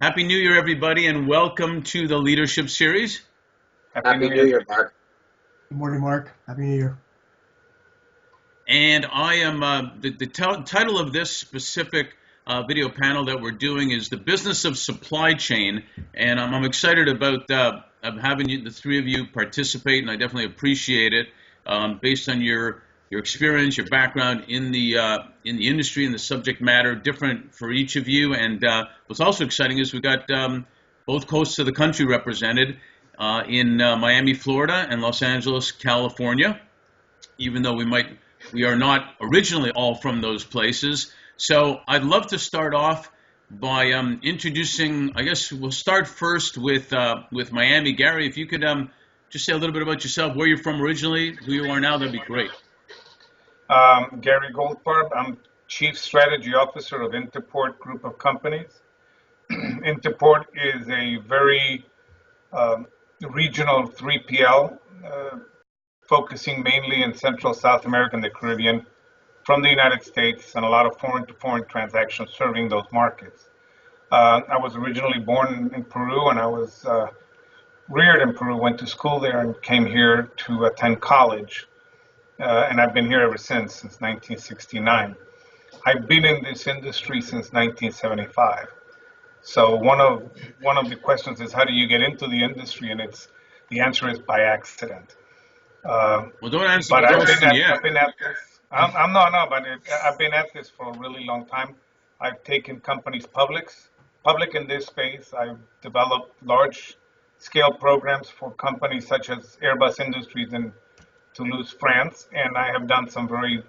Happy New Year, everybody, and welcome to the Leadership Series. Happy New Year, Mark. Good morning, Mark. Happy New Year. And I am the title of this specific video panel that we're doing is the business of supply chain, and I'm excited about having the three of you participate, and I definitely appreciate it based on your experience, your background in the industry and the subject matter, different for each of you. And what's also exciting is we got both coasts of the country represented in Miami, Florida, and Los Angeles, California. Even though we are not originally all from those places. So I'd love to start off by introducing. I guess we'll start first with Miami. Gary, if you could just say a little bit about yourself, where you're from originally, who you are now, that'd be great. Gary Goldfarb. I'm Chief Strategy Officer of Interport Group of Companies. Interport is a very regional 3PL, focusing mainly in Central South America and the Caribbean from the United States, and a lot of foreign-to-foreign transactions serving those markets. I was originally born in Peru, and I was reared in Peru, went to school there, and came here to attend college. And I've been here ever since 1969. I've been in this industry since 1975. So one of the questions is, how do you get into the industry? And the answer is by accident. Well, don't answer But the I've question yet. been at this. I've been at this for a really long time. I've taken companies public in this space. I've developed large-scale programs for companies such as Airbus Industries in Toulouse, France, and I have done some very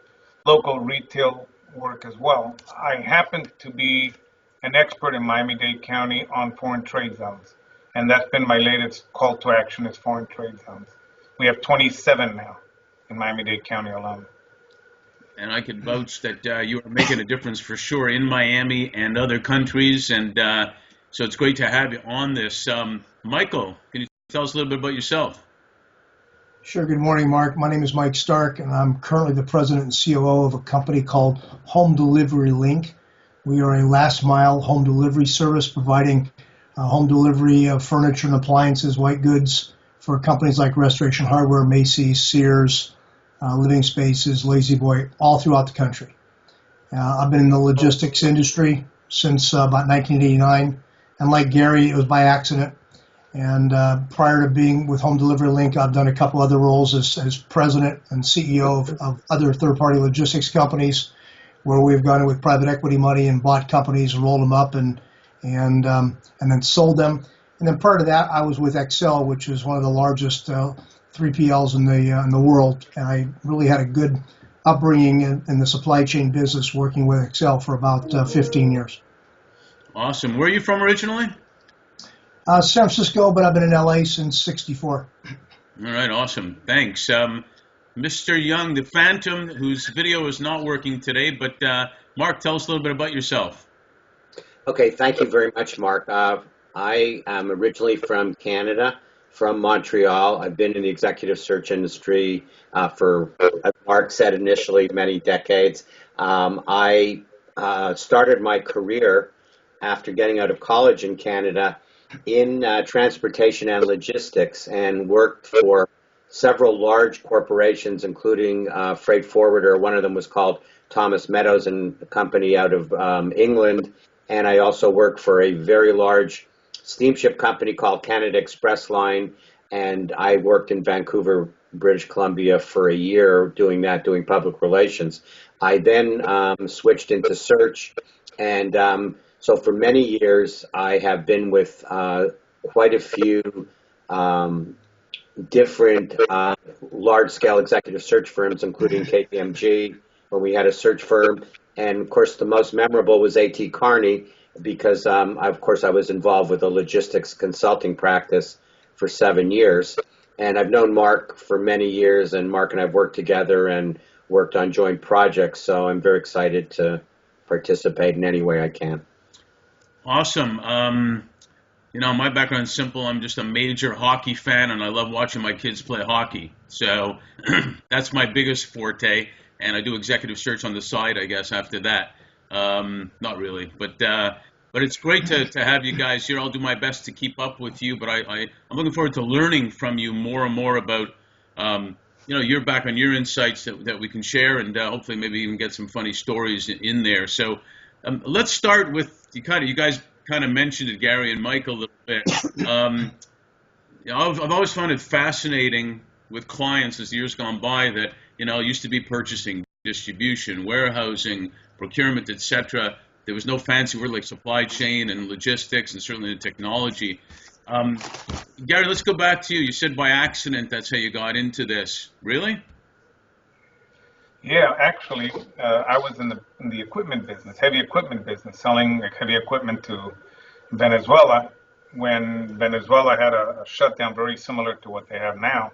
local retail work as well. I happen to be an expert in Miami-Dade County on foreign trade zones, and that's been my latest call to action is foreign trade zones. We have 27 now in Miami-Dade County alone. And I can vouch that you are making a difference for sure in Miami and other countries, and so it's great to have you on this. Michael, can you tell us a little bit about yourself? Sure. Good morning, Mark. My name is Mike Stark, and I'm currently the president and COO of a company called Home Delivery Link. We are a last-mile home delivery service providing home delivery of furniture and appliances, white goods, for companies like Restoration Hardware, Macy's, Sears, Living Spaces, Lazy Boy, all throughout the country. I've been in the logistics industry since about 1989, and like Gary, it was by accident. And prior to being with Home Delivery Link, I've done a couple other roles as president and CEO of other third-party logistics companies, where we've gone in with private equity money and bought companies, rolled them up, and then sold them. And then prior to that, I was with Excel, which is one of the largest 3PLs in the world. And I really had a good upbringing in the supply chain business, working with Excel for about 15 years. Awesome. Where are you from originally? San Francisco, but I've been in LA since '64. All right, awesome. Thanks. Mr. Young, the Phantom, whose video is not working today, but Mark, tell us a little bit about yourself. Okay, thank you very much, Mark. I am originally from Canada, from Montreal. I've been in the executive search industry for, as Mark said initially, many decades. I started my career after getting out of college in Canada in transportation and logistics, and worked for several large corporations, including Freight Forwarder. One of them was called Thomas Meadows and a company out of England. And I also worked for a very large steamship company called Canada Express Line. And I worked in Vancouver, British Columbia for a year doing public relations. I then switched into search, and so for many years, I have been with quite a few different large-scale executive search firms, including KPMG, when we had a search firm. And, of course, the most memorable was A.T. Kearney, because, of course, I was involved with a logistics consulting practice for 7 years. And I've known Mark for many years, and Mark and I have worked together and worked on joint projects. So I'm very excited to participate in any way I can. Awesome. My background's simple. I'm just a major hockey fan, and I love watching my kids play hockey. So that's my biggest forte, and I do executive search on the side, I guess, after that. Not really, but But it's great to have you guys here. I'll do my best to keep up with you, but I'm looking forward to learning from you more and more about your background, your insights that we can share, and hopefully maybe even get some funny stories in there. So let's start with you guys kind of mentioned it, Gary and Mike, a little bit. I've always found it fascinating with clients as the years gone by that it used to be purchasing, distribution, warehousing, procurement, etc. There was no fancy word like supply chain and logistics, and certainly the technology. Gary, let's go back to you. You said by accident that's how you got into this. Really? Yeah, actually, I was in the equipment business, heavy equipment business, selling heavy equipment to Venezuela when Venezuela had a shutdown very similar to what they have now.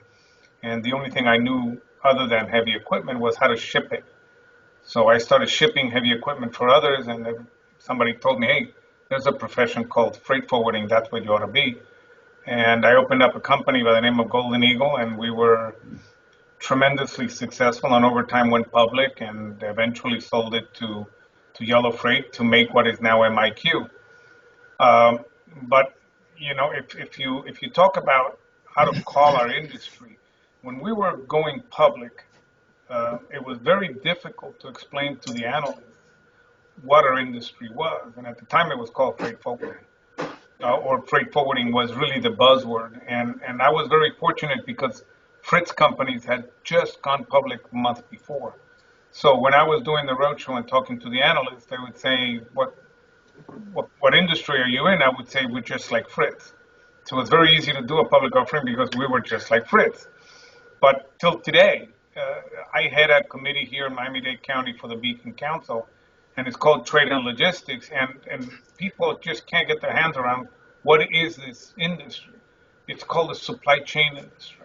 And the only thing I knew other than heavy equipment was how to ship it. So I started shipping heavy equipment for others, and then somebody told me, hey, there's a profession called freight forwarding, that's what you ought to be. And I opened up a company by the name of Golden Eagle, and we were tremendously successful, and over time went public and eventually sold it to Yellow Freight to make what is now MIQ. But if you talk about how to call our industry, when we were going public, it was very difficult to explain to the analysts what our industry was, and at the time it was called freight forwarding, or freight forwarding was really the buzzword. And I was very fortunate because Fritz companies had just gone public a month before. So when I was doing the roadshow and talking to the analysts, they would say, what industry are you in? I would say, we're just like Fritz. So it's very easy to do a public offering because we were just like Fritz. But till today, I head a committee here in Miami-Dade County for the Beacon Council, and it's called Trade and Logistics, and people just can't get their hands around what is this industry. It's called the supply chain industry.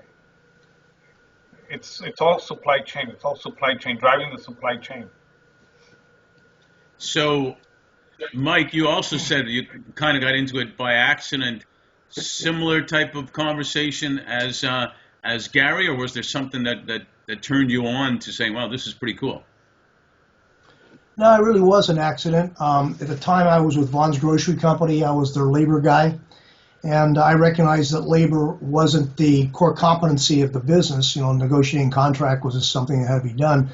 It's all supply chain. It's all supply chain, driving the supply chain. So, Mike, you also said you kind of got into it by accident. Similar type of conversation as Gary, or was there something that turned you on to saying, wow, this is pretty cool? No, it really was an accident. At the time I was with Vaughn's Grocery Company, I was their labor guy. And I recognized that labor wasn't the core competency of the business. Negotiating contract was just something that had to be done.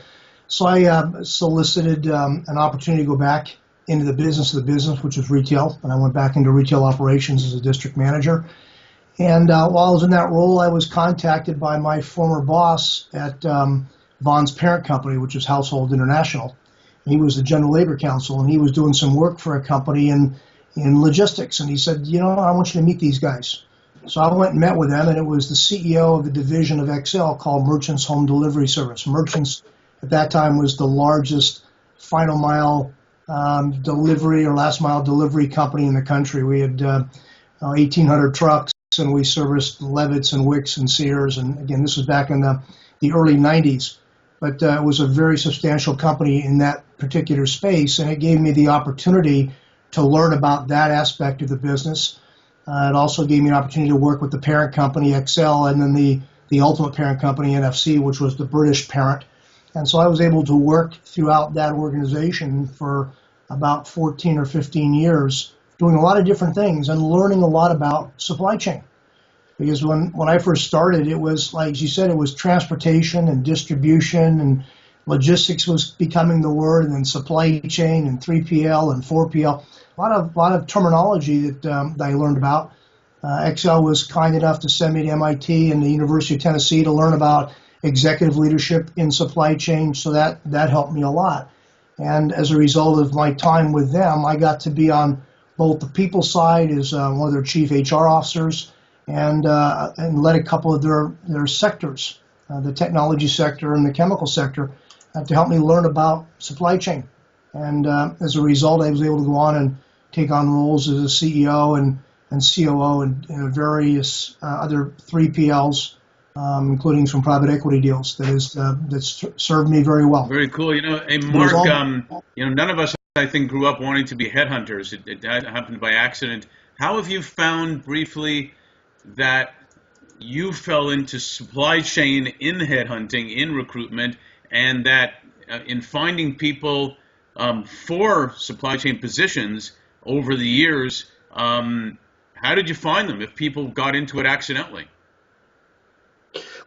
So I solicited an opportunity to go back into the business of the business, which was retail. And I went back into retail operations as a district manager. And while I was in that role, I was contacted by my former boss at Vaughn's parent company, which is Household International. He was the general labor counsel, and he was doing some work for a company in logistics, and he said, I want you to meet these guys. So I went and met with them, and it was the CEO of a division of XL called Merchants Home Delivery Service. Merchants at that time was the largest final mile delivery or last mile delivery company in the country. We had 1,800 trucks, and we serviced Levitt's and Wicks and Sears, and again, this was back in the early 90s. But it was a very substantial company in that particular space, and it gave me the opportunity to learn about that aspect of the business. It also gave me an opportunity to work with the parent company, XL, and then the ultimate parent company, NFC, which was the British parent. And so I was able to work throughout that organization for about 14 or 15 years, doing a lot of different things and learning a lot about supply chain. Because when I first started, it was, like you said, it was transportation and distribution, and logistics was becoming the word, and then supply chain and 3PL and 4PL. A lot of terminology that I learned about. XL was kind enough to send me to MIT and the University of Tennessee to learn about executive leadership in supply chain, so that helped me a lot. And as a result of my time with them, I got to be on both the people side as one of their chief HR officers, and led a couple of their sectors, the technology sector and the chemical sector, to help me learn about supply chain. And as a result, I was able to go on and take on roles as a CEO and COO and various other 3PLs, including some private equity deals. That's served me very well. Very cool. Hey, Mark, none of us, I think, grew up wanting to be headhunters. It happened by accident. How have you found briefly that you fell into supply chain in headhunting, in recruitment, and that in finding people for supply chain positions, over the years. How did you find them if people got into it accidentally?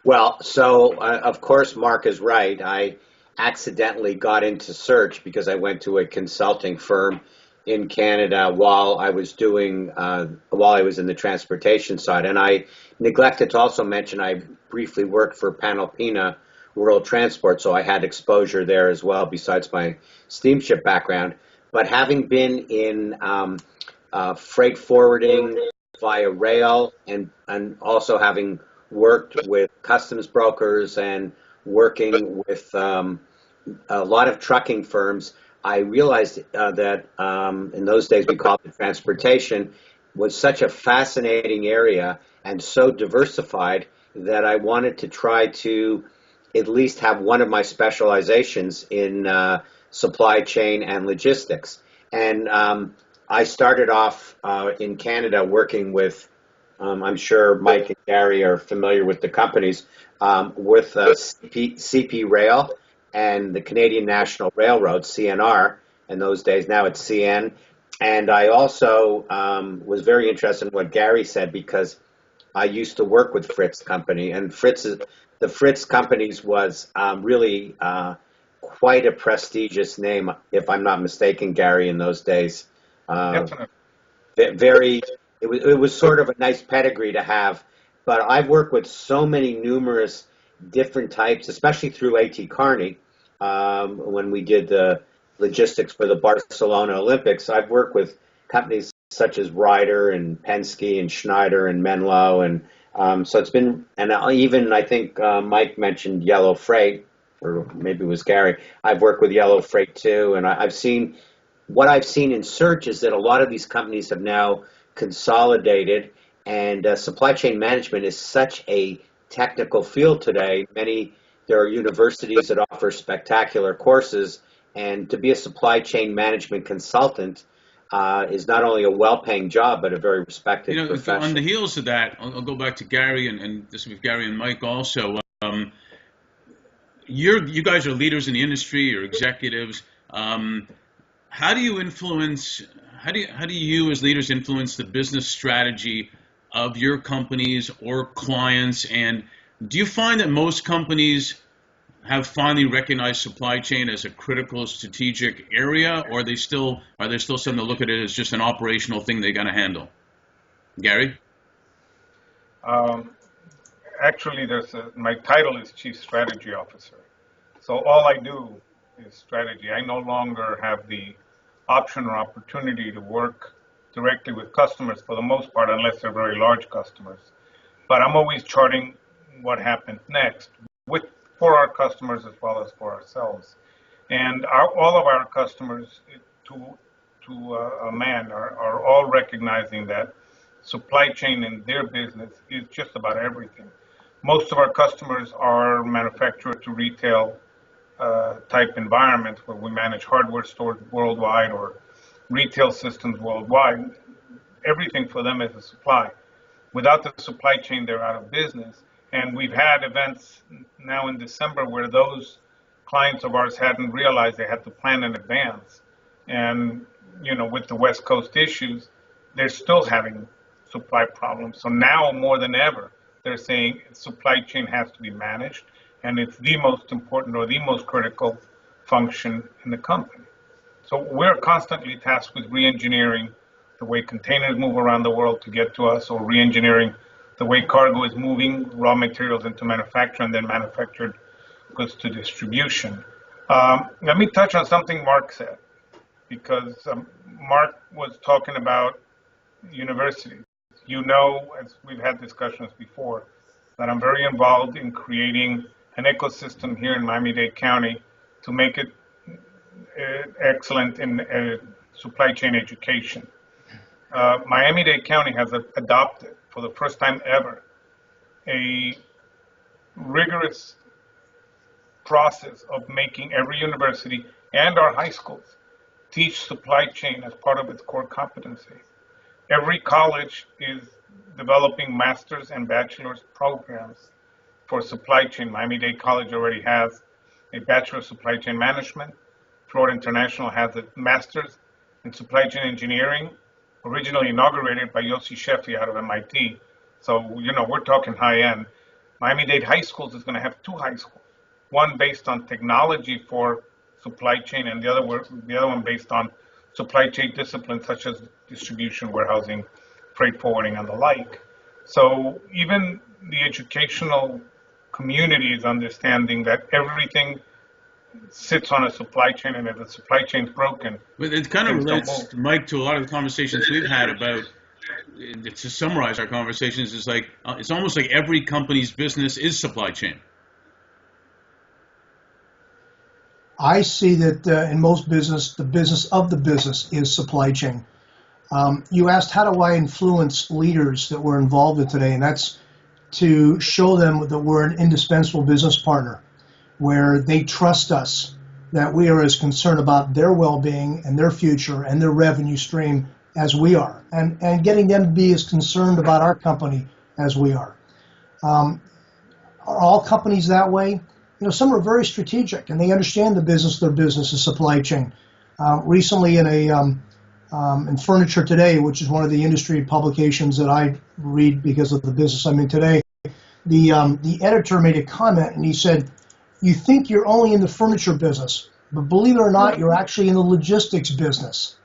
Well, so of course, Mark is right. I accidentally got into search because I went to a consulting firm in Canada while I was in the transportation side, and I neglected to also mention I briefly worked for Panalpina World Transport, so I had exposure there as well, besides my steamship background. But having been in freight forwarding via rail, and also having worked with customs brokers and working with a lot of trucking firms, I realized that in those days we called it transportation, was such a fascinating area and so diversified that I wanted to try to at least have one of my specializations in supply chain and logistics. And I started off in Canada working with, I'm sure Mike and Gary are familiar with the companies, with CP Rail and the Canadian National Railroad, CNR, in those days. Now it's CN. And I also was very interested in what Gary said because I used to work with Fritz Company, and the Fritz Companies was really quite a prestigious name, if I'm not mistaken, Gary, in those days. Definitely. Very, it was sort of a nice pedigree to have. But I've worked with so many numerous different types, especially through A.T. Kearney, when we did the logistics for the Barcelona Olympics. I've worked with companies such as Ryder and Penske and Schneider and Menlo, and so it's been, and even I think Mike mentioned Yellow Freight, or maybe it was Gary. I've worked with Yellow Freight too, and I've seen what I've seen in search is that a lot of these companies have now consolidated, and supply chain management is such a technical field today. There are universities that offer spectacular courses, and to be a supply chain management consultant is not only a well-paying job, but a very respected profession. On the heels of that, I'll go back to Gary, and this with Gary and Mike also. You guys are leaders in the industry, you're executives. How do you influence? How do you as leaders influence the business strategy of your companies or clients? And do you find that most companies have finally recognized supply chain as a critical strategic area, or are there still some that look at it as just an operational thing they got to handle? Gary? Actually, my title is Chief Strategy Officer. So all I do is strategy. I no longer have the option or opportunity to work directly with customers for the most part, unless they're very large customers. But I'm always charting what happens next for our customers as well as for ourselves. And all of our customers, to a man, are all recognizing that supply chain in their business is just about everything. Most of our customers are manufacturer to retail type environments where we manage hardware stores worldwide or retail systems worldwide. Everything for them is a supply. Without the supply chain, they're out of business. And we've had events now in December where those clients of ours hadn't realized they had to plan in advance. And, with the West Coast issues, they're still having supply problems. So now more than ever, they're saying supply chain has to be managed, and it's the most important or the most critical function in the company. So we're constantly tasked with re-engineering the way containers move around the world to get to us, or re-engineering the way cargo is moving raw materials into manufacture and then manufactured goods to distribution. Let me touch on something Mark said, because Mark was talking about universities. As we've had discussions before, that I'm very involved in creating an ecosystem here in Miami-Dade County to make it excellent in supply chain education. Miami-Dade County has adopted, for the first time ever, a rigorous process of making every university and our high schools teach supply chain as part of its core competency. Every college is developing master's and bachelor's programs for supply chain. Miami-Dade College already has a Bachelor of Supply Chain Management. Florida International has a master's in supply chain engineering, originally inaugurated by Yossi Sheffi out of MIT. So, we're talking high end. Miami-Dade High Schools is going to have two high schools, one based on technology for supply chain and the other one based on supply chain disciplines such as distribution, warehousing, freight forwarding, and the like. So even the educational community is understanding that everything sits on a supply chain, and if the supply chain's broken, But it kind of things don't relates, move. Mike, to a lot of the conversations we've had about. To summarize our conversations, is like it's almost like every company's business is supply chain. I see that in most business, the business of the business is supply chain. You asked, how do I influence leaders that we're involved in today? And that's to show them that we're an indispensable business partner, where they trust us, that we are as concerned about their well-being and their future and their revenue stream as we are, and getting them to be as concerned about our company as we are. Are all companies that way? Some are very strategic, and they understand the business. Their business is supply chain. Recently, in Furniture Today, which is one of the industry publications that I read because of the business I'm in today, the editor made a comment, and he said, "You think you're only in the furniture business, but believe it or not, you're actually in the logistics business.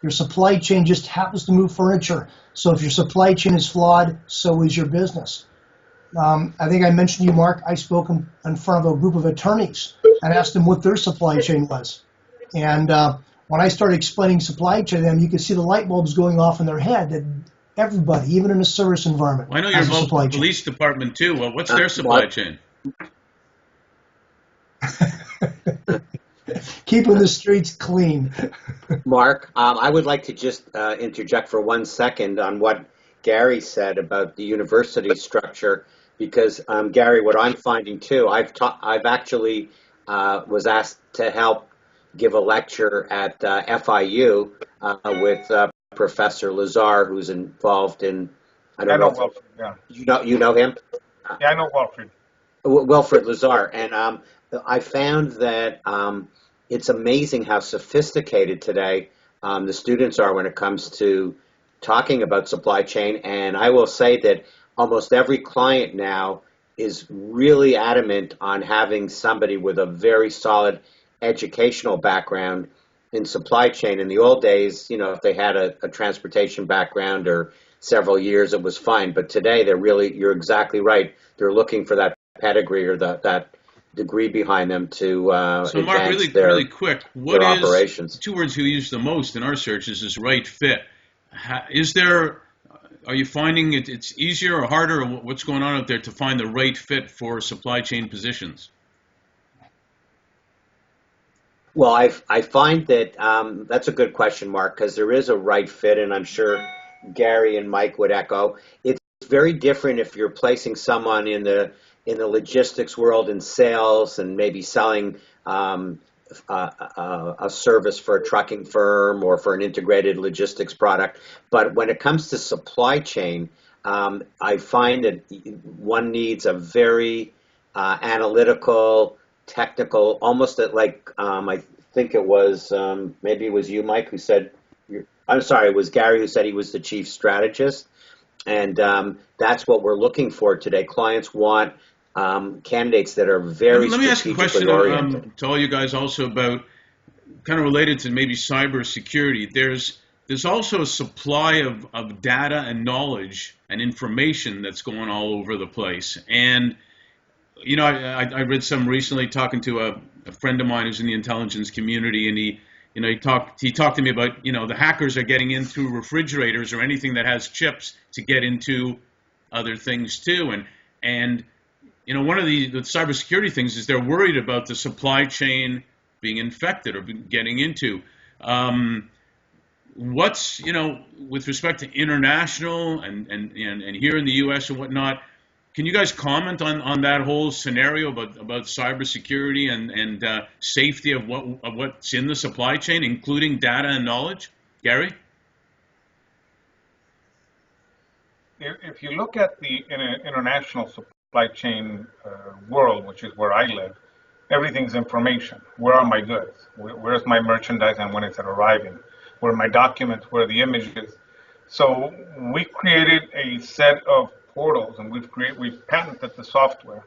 Your supply chain just happens to move furniture. So if your supply chain is flawed, so is your business." I think I mentioned to you, Mark, I spoke in front of a group of attorneys and asked them what their supply chain was. And when I started explaining supply chain to them, you could see the light bulbs going off in their head that everybody, even in a service environment, Well, I know you're has a involved supply with the chain. police department too. Well, what's their supply chain? Keeping the streets clean. Mark, I would like to just interject for 1 second on what Gary said about the university structure, because Gary, what I'm finding too, I've actually was asked to help give a lecture at FIU with Professor Lazar, who's involved in, I I don't know know if Wilfred, yeah. you know him. Yeah, I know Wilfred. Wilfred Lazar, and I found that it's amazing how sophisticated today the students are when it comes to talking about supply chain. And I will say that almost every client now is really adamant on having somebody with a very solid educational background in supply chain. In the old days, if they had a transportation background or several years, it was fine. But today, you're exactly right. They're looking for that pedigree or that degree behind them to So, Mark, advance really quick, what their is operations. two words we use the most in our searches is right fit? Are you finding it's easier or harder, or what's going on out there to find the right fit for supply chain positions? Well, I find that that's a good question, Mark, because there is a right fit, and I'm sure Gary and Mike would echo. It's very different if you're placing someone in the logistics world in sales and maybe selling a service for a trucking firm or for an integrated logistics product. But when it comes to supply chain, I find that one needs a very analytical, technical, almost like I think it was maybe it was you, Mike, who said. I'm sorry, it was Gary who said he was the chief strategist, and that's what we're looking for today. Clients want candidates that are very Let me ask you a question oriented. to all you guys also about kind of related to maybe cybersecurity. There's also a supply of data and knowledge and information that's going all over the place. And I read some recently talking to a friend of mine who's in the intelligence community, and he talked to me about the hackers are getting in through refrigerators or anything that has chips to get into other things too. And one of the cybersecurity things is they're worried about the supply chain being infected or getting into. What's with respect to international and here in the U.S. and whatnot? Can you guys comment on that whole scenario about cybersecurity and safety of what's in the supply chain, including data and knowledge? Gary? If you look at the international supply chain world, which is where I live, everything's information. Where are my goods? Where's my merchandise and when is it arriving? where my documents, where the images. So we created a set of portals, and we've patented the software.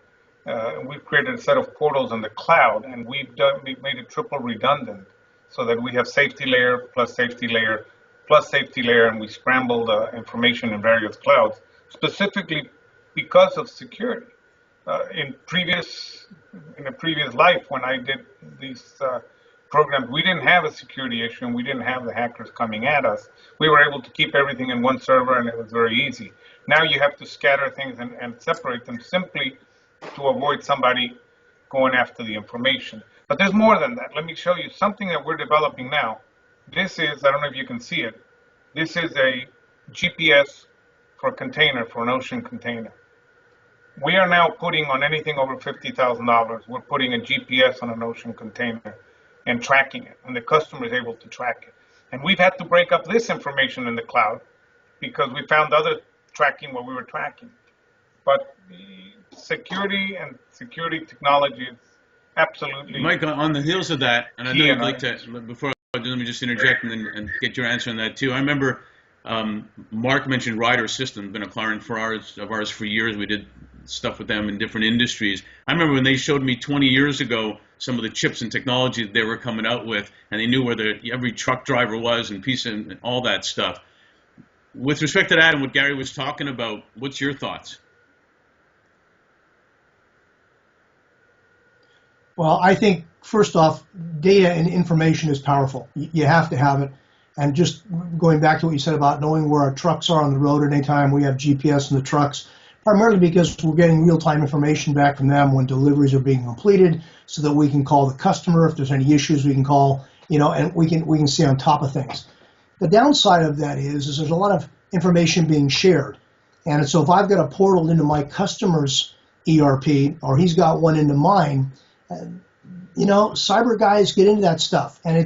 And we've created a set of portals in the cloud, and we've made it triple redundant, so that we have safety layer plus safety layer plus safety layer, and we scramble the information in various clouds specifically because of security. In a previous life, when I did these programs, we didn't have a security issue, and we didn't have the hackers coming at us. We were able to keep everything in one server, and it was very easy. Now you have to scatter things and separate them simply to avoid somebody going after the information. But there's more than that. Let me show you something that we're developing now. This is, I don't know if you can see it, this is a GPS for a container, for an ocean container. We are now putting on anything over $50,000, we're putting a GPS on an ocean container and tracking it, and the customer is able to track it. And we've had to break up this information in the cloud because we found other tracking what we were tracking. But security and security technology is absolutely. Mike, on the heels of that, and I know you'd like to, before let me just interject and get your answer on that too. I remember Mark mentioned Ryder Systems, been a client of ours for years. We did stuff with them in different industries. I remember when they showed me 20 years ago some of the chips and technology that they were coming out with, and they knew where every truck driver was and piece and all that stuff. With respect to that and what Gary was talking about, what's your thoughts? Well, I think, first off, data and information is powerful. You have to have it. And just going back to what you said about knowing where our trucks are on the road at any time, we have GPS in the trucks, primarily because we're getting real-time information back from them when deliveries are being completed so that we can call the customer. If there's any issues, we can call, and we can stay on top of things. The downside of that is there's a lot of information being shared. And so if I've got a portal into my customer's ERP or he's got one into mine, cyber guys get into that stuff. And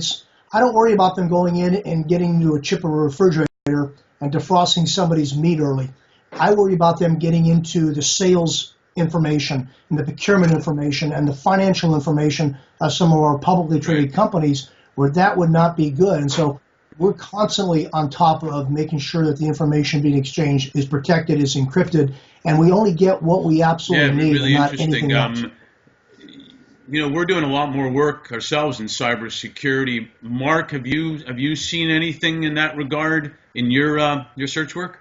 I don't worry about them going in and getting into a chip or a refrigerator and defrosting somebody's meat early. I worry about them getting into the sales information and the procurement information and the financial information of some of our publicly traded companies where that would not be good. And so we're constantly on top of making sure that the information being exchanged is protected, is encrypted, and we only get what we absolutely need really and not anything else. We're doing a lot more work ourselves in cybersecurity. Mark, have you seen anything in that regard in your search work?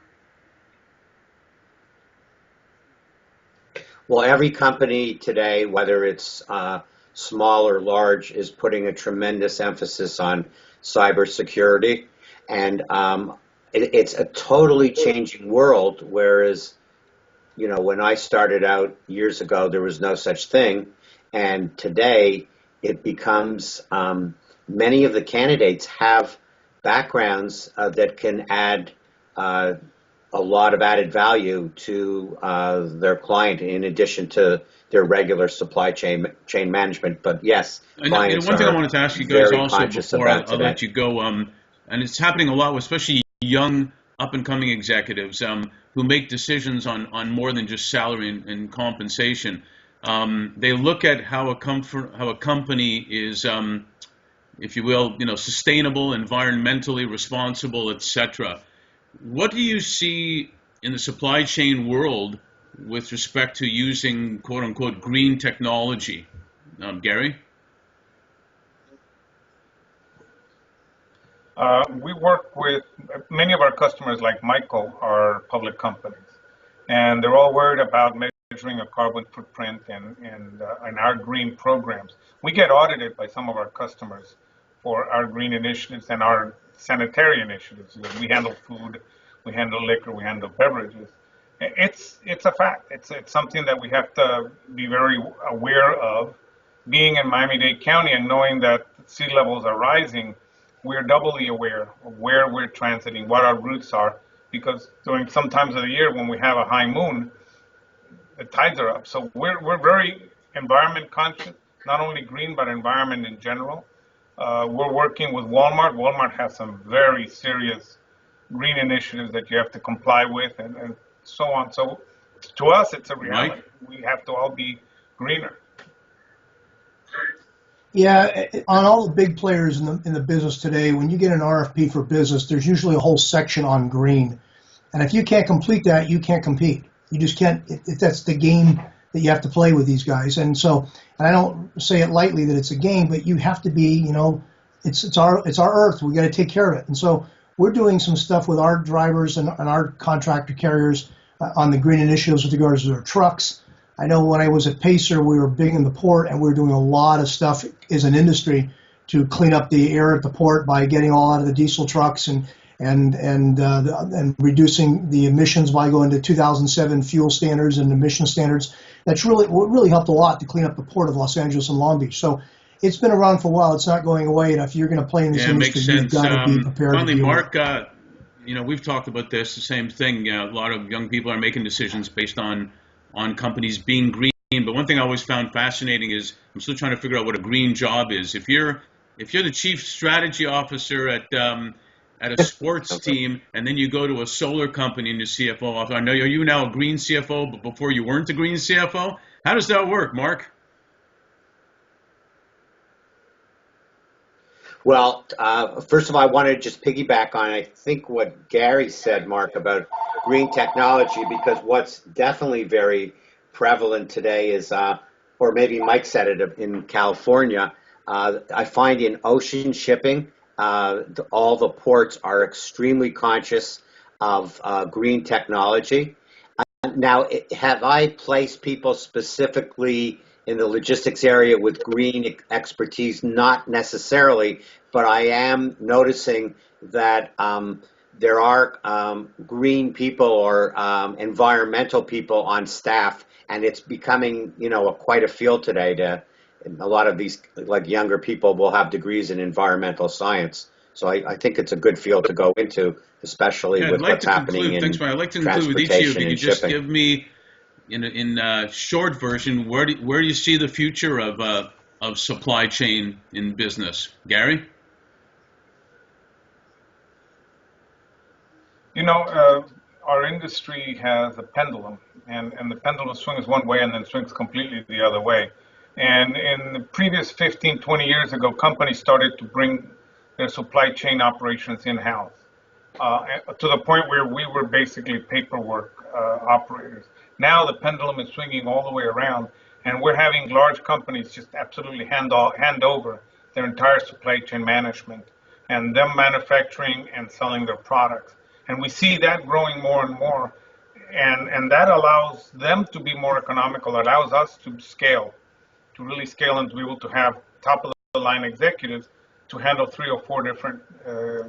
Well, every company today, whether it's small or large, is putting a tremendous emphasis on cybersecurity, and it's a totally changing world. Whereas, when I started out years ago, there was no such thing. And today, it becomes many of the candidates have backgrounds that can add a lot of added value to their client in addition to their regular supply chain management. But yes, clients one thing I wanted to ask you guys also before I'll let you go, and it's happening a lot with especially young up-and-coming executives who make decisions on more than just salary and compensation. They look at how a company is, if you will, sustainable, environmentally responsible, etc. What do you see in the supply chain world with respect to using "quote unquote" green technology, Gary? We work with many of our customers, like Michael, are public companies, and they're all worried about measuring a carbon footprint and our green programs. We get audited by some of our customers for our green initiatives and our sanitary initiatives. We handle food, we handle liquor, we handle beverages. It's a fact. It's something that we have to be very aware of. Being in Miami-Dade County and knowing that sea levels are rising, we're doubly aware of where we're transiting, what our routes are, because during some times of the year when we have a high moon, the tides are up. So we're very environment conscious, not only green, but environment in general. We're working with Walmart. Walmart has some very serious green initiatives that you have to comply with and so on. So to us, it's a reality. Mike? We have to all be greener. Yeah, on all the big players in the business today, when you get an RFP for business, there's usually a whole section on green. And if you can't complete that, you can't compete. You just can't. That's the game that you have to play with these guys. And so, and I don't say it lightly that it's a game, but you have to be, it's our earth. We got to take care of it. And so we're doing some stuff with our drivers and our contractor carriers on the green initiatives with regards to their trucks. I know when I was at Pacer, we were big in the port, and we were doing a lot of stuff as an industry to clean up the air at the port by getting all out of the diesel trucks and reducing the emissions by going to 2007 fuel standards and emission standards. That's really helped a lot to clean up the port of Los Angeles and Long Beach. So it's been around for a while. It's not going away. And if you're going to play in this industry, you've got to be prepared. Finally, to deal Mark, with it. we've talked about this, the same thing. A lot of young people are making decisions based on companies being green. But one thing I always found fascinating is I'm still trying to figure out what a green job is. If you're the chief strategy officer at a sports team, and then you go to a solar company and your CFO office. I know, are you now a green CFO, but before you weren't a green CFO? How does that work, Mark? Well, first of all, I want to just piggyback on, I think, what Gary said, Mark, about green technology, because what's definitely very prevalent today is, or maybe Mike said it in California, I find in ocean shipping, all the ports are extremely conscious of green technology. Now, have I placed people specifically in the logistics area with green expertise? Not necessarily, but I am noticing that there are green people or environmental people on staff, and it's becoming, quite a field today. A lot of these, like younger people, will have degrees in environmental science. So I think it's a good field to go into, especially with what's happening in transportation. I'd like to conclude with each of you. If you could just shipping. give me, in short version, where do you see the future of supply chain in business, Gary? Our industry has a pendulum, and the pendulum swings one way and then swings completely the other way. And in the previous 15, 20 years ago, companies started to bring their supply chain operations in-house to the point where we were basically paperwork operators. Now the pendulum is swinging all the way around, and we're having large companies just absolutely hand over their entire supply chain management and them manufacturing and selling their products. And we see that growing more and more, and that allows them to be more economical, allows us to scale, to really scale and to be able to have top of the line executives to handle 3 or 4 different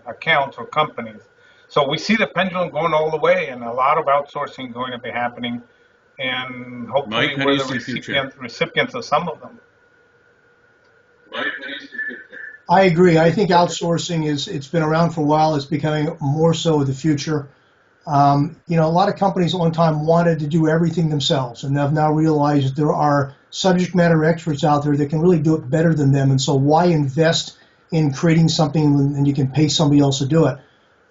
accounts or companies. So we see the pendulum going all the way, and a lot of outsourcing going to be happening, and hopefully Mike, we're the recipients of some of them. Mike, how do you see the future? I agree. I think outsourcing it's been around for a while. It's becoming more so of the future. A lot of companies at one time wanted to do everything themselves, and they've now realized that there are subject matter experts out there that can really do it better than them. And so why invest in creating something when you can pay somebody else to do it?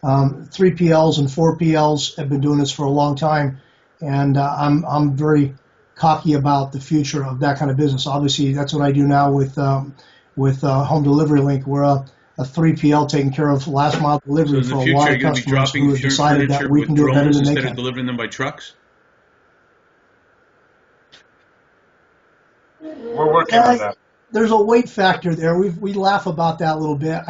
3PLs and 4PLs have been doing this for a long time, and I'm very cocky about the future of that kind of business. Obviously, that's what I do now with Home Delivery Link. We're a 3PL taking care of last mile delivery for a lot of customers who have decided that we can do it better than they instead can. of delivering them by trucks? We're working on that. There's a weight factor there. We laugh about that a little bit.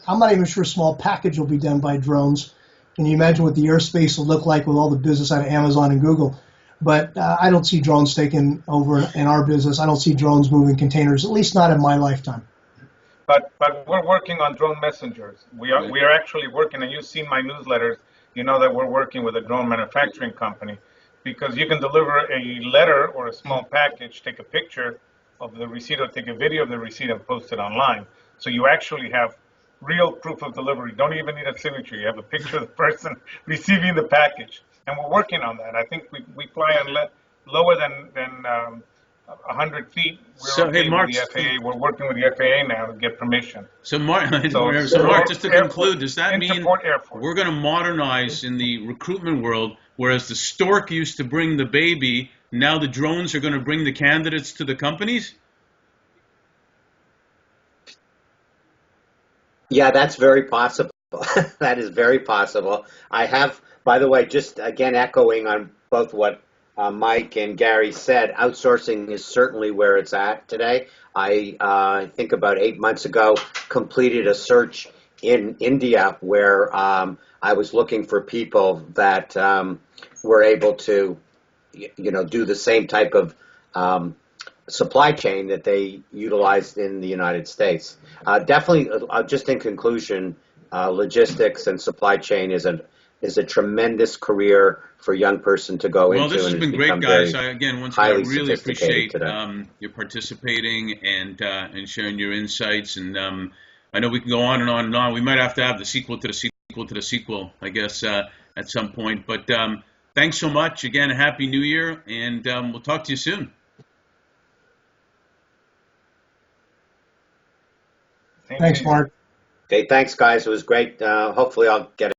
I'm not even sure a small package will be done by drones. Can you imagine what the airspace will look like with all the business out of Amazon and Google? But I don't see drones taking over in our business. I don't see drones moving containers, at least not in my lifetime. But we're working on drone messengers. We are actually working, and you've seen my newsletters. You know that we're working with a drone manufacturing company, because you can deliver a letter or a small package, take a picture of the receipt or take a video of the receipt and post it online. So you actually have real proof of delivery. Don't even need a signature. You have a picture of the person receiving the package. And we're working on that. I think we fly on lower than 100 feet. Mark, with the FAA. We're working with the FAA now to get permission. So Mark, just to conclude, does that mean we're going to modernize in the recruitment world, whereas the stork used to bring the baby, now the drones are going to bring the candidates to the companies? Yeah, that's very possible. That is very possible. I have, by the way, just again echoing on both what Mike and Gary said, outsourcing is certainly where it's at today. I think about 8 months ago completed a search in India where I was looking for people that were able to, do the same type of supply chain that they utilized in the United States. Definitely, just in conclusion, logistics and supply chain is a tremendous career for a young person to go Well, this into, has and has been great, become guys. very Once again, I highly really sophisticated appreciate today. your participating and sharing your insights. And I know we can go on and on and on. We might have to have the sequel to the sequel to the sequel, I guess, at some point. But thanks so much. Again, Happy New Year, and we'll talk to you soon. Same to Thanks, you. Mark. Okay, thanks, guys. It was great. Hopefully, I'll get